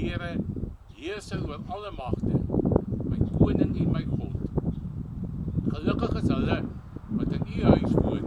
Here, heerser oor alle magte, my koning en my God. Gelukkig is hulle wat in u huis woon,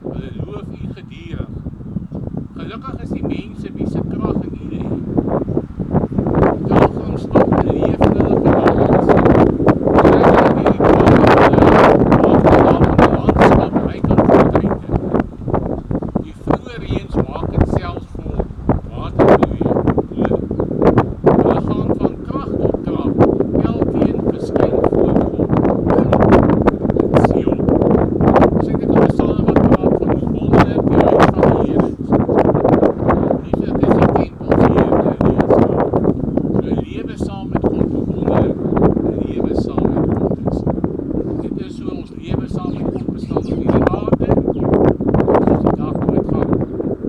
hulle loof u gedurig. Gelukkig is die mense wie se krag in u lê. Daagliks nog leef in hulle gedagtes. Trek hulle die kwade maak die landskap rykend vooruit. Die vroeë reëns maak dit selfs vol watervloeie. Hulle gaan van krag tot krag, elkeen verskyn voor God. Sion. Sing dit op 'n psalm wat praat van hoe wonderlik die huis van die Here is. Lieflik is die tempels hier in die Leefstad. So 'n lewe saam met God, hoe wonderlik 'n lewe saam met God is. Dit is so ons lewe saam met God bestaan op hierdie aarde. As ons die dag doodgaan,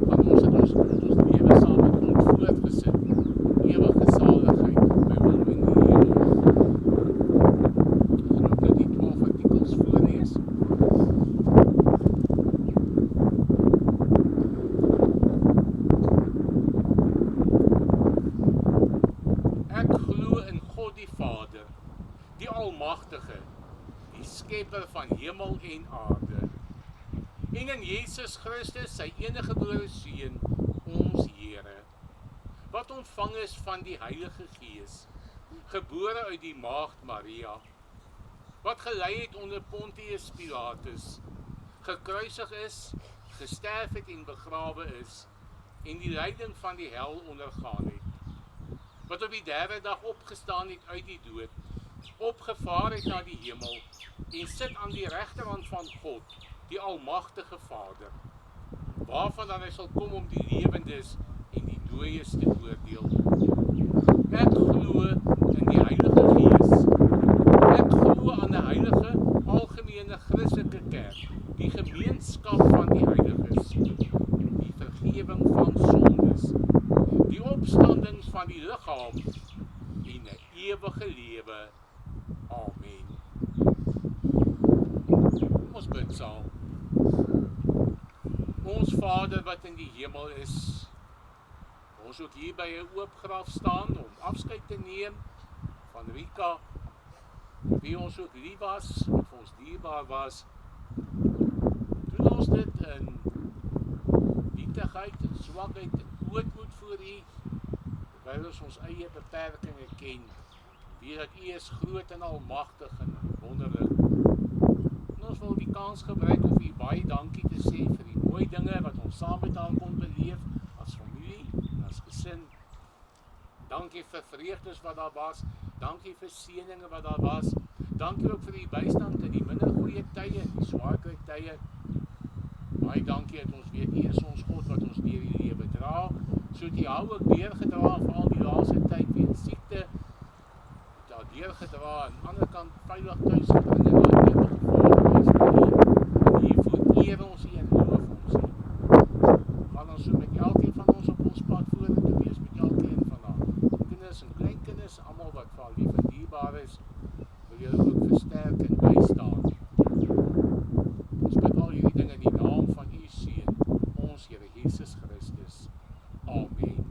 gaan ons in ons lewe saam met God voortgesit. Ewige saligheid by hom in die hemel. Ons gaan ook nou die 12 artikels voorlees. Ek glo in God die Vader, die Almagtige, die Skepper van hemel en aarde, en in Jesus Christus, sy eniggebore Seun, ons Here, wat ontvang is van die Heilige Gees, gebore uit die Maagd Maria, wat gelei het onder Pontius Pilatus, gekruisig is, gesterf het en begrawe is, en die lyding van die hel ondergaan het, wat op die derde dag opgestaan het uit die dood, opgevaar het na die hemel, en sit aan die regterhand van God, die Almagtige Vader, waarvan dan hy sal kom om die lewendes en die dooies te oordeel. Ek glo in die Heilige Gees. Ek glo aan 'n heilige, algemene Christelike kerk, die gemeenskap van die heiliges, die vergewing van sondes, die opstanding van die liggaam en 'n ewige lewe. Amen. Ons bid saam. Ons Vader wat in die hemel is, ons ook hier by 'n oop graf staan om afskeid te neem van Rika, wie ons ook lief was, wat vir ons dierbaar was. Doen ons dit in nietigheid en swakheid en ootmoed voor U, terwyl ons eie beperkings ken, weet dat U is groot en almagtig en wonderlik. En ons wil die kans gebruik om U baie dankie te sê vir die mooi dinge wat ons saam met haar kon beleef, as familie, as gesin. Dankie vir vreugdes wat daar was, dankie vir seëninge wat daar was, dankie ook vir die bystand in die minder goeie tye en die swaarkry tye. Baie dankie dat ons weet, U is ons God wat ons deur die lewe dra, so het U hou ook deurgedra vir al die laaste tyd weens siekte, daar deurgedra, aan die ander kant veilig thuis gebring en daar ewige voorbereid vir U. Hiervoor eer ons U en loof ons U. Gaan ons so met elkeen van ons op ons pad vorentoe wees, met elkeen van haar kinders en kleinkinders, almal wat vir haar lief en dierbaar is, wil julle ook versterk en bystaan. Ons bid al hierdie dinge in die naam van U Seun, ons Here Jesus Christus. Amen.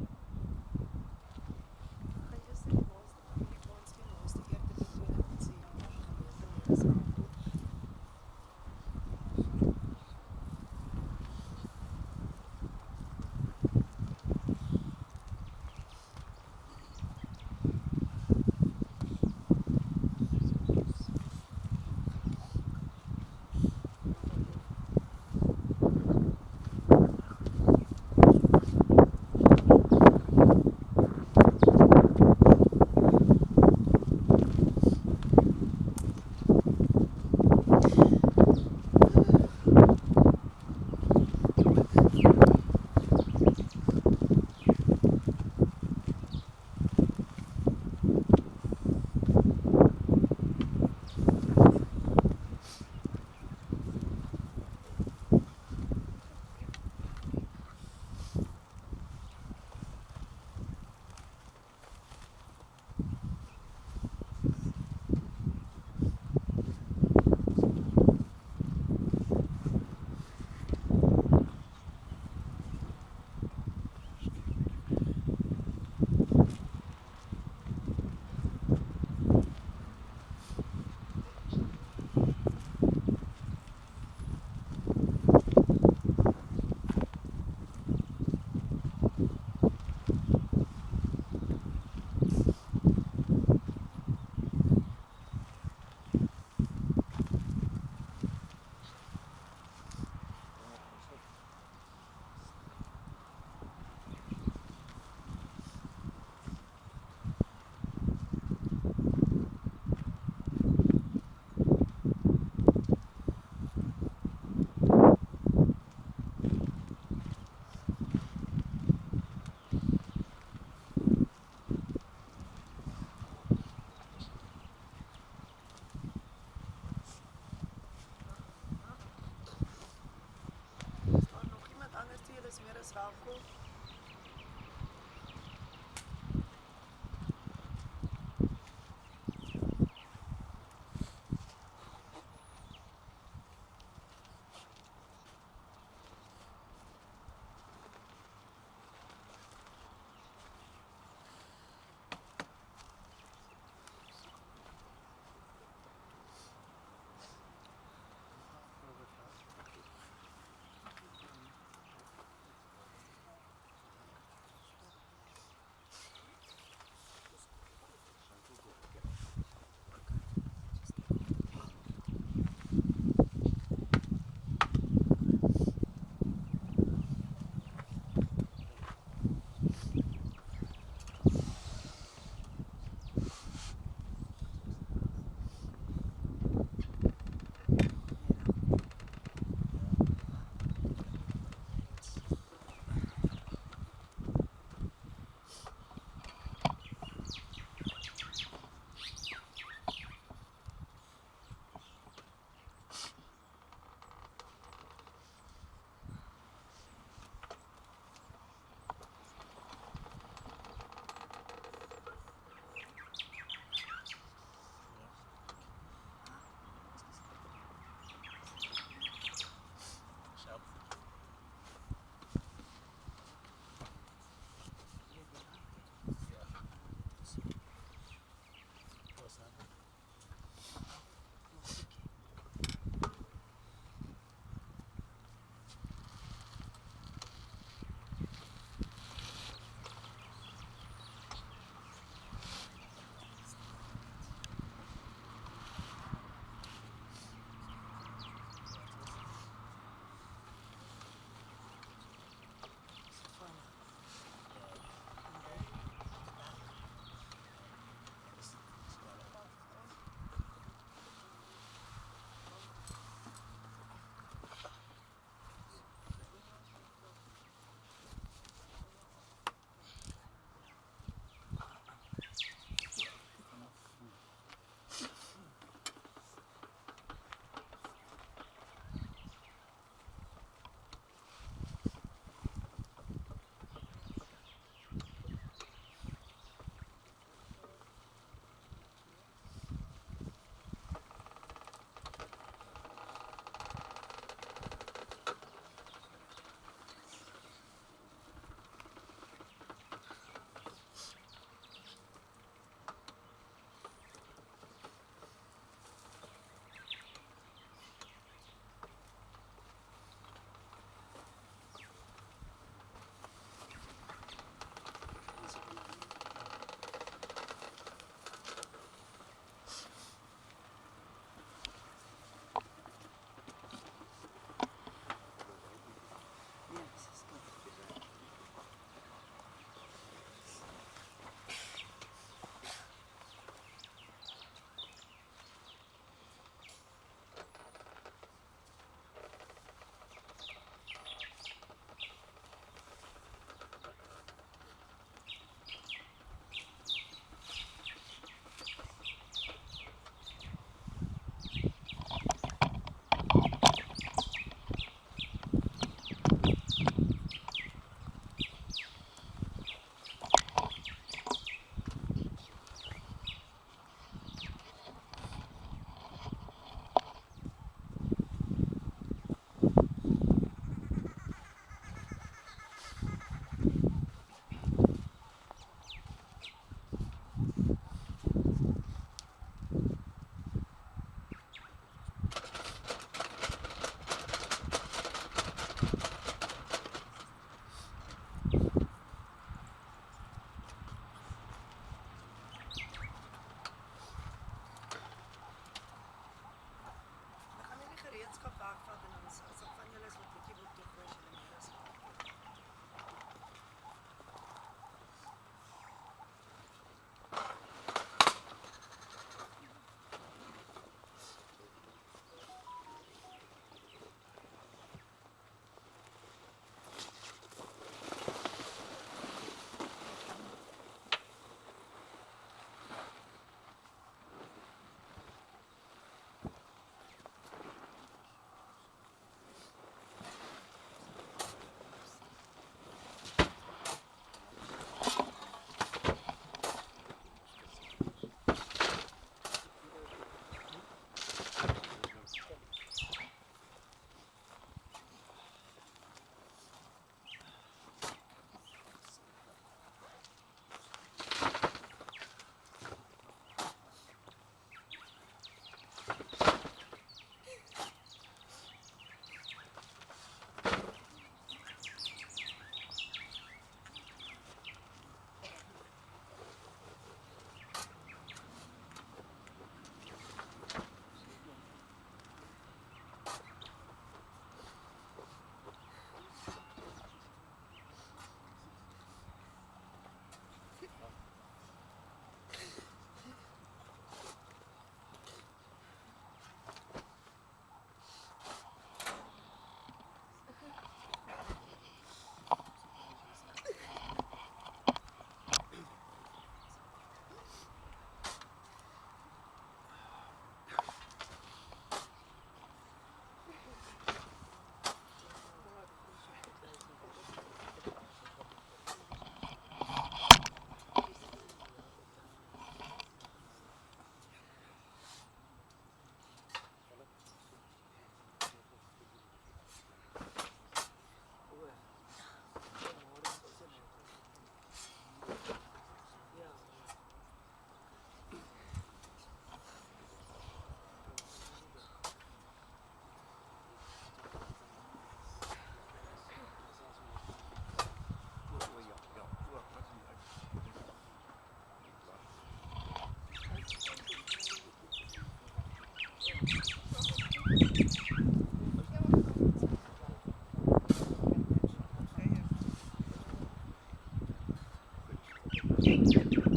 Thank you.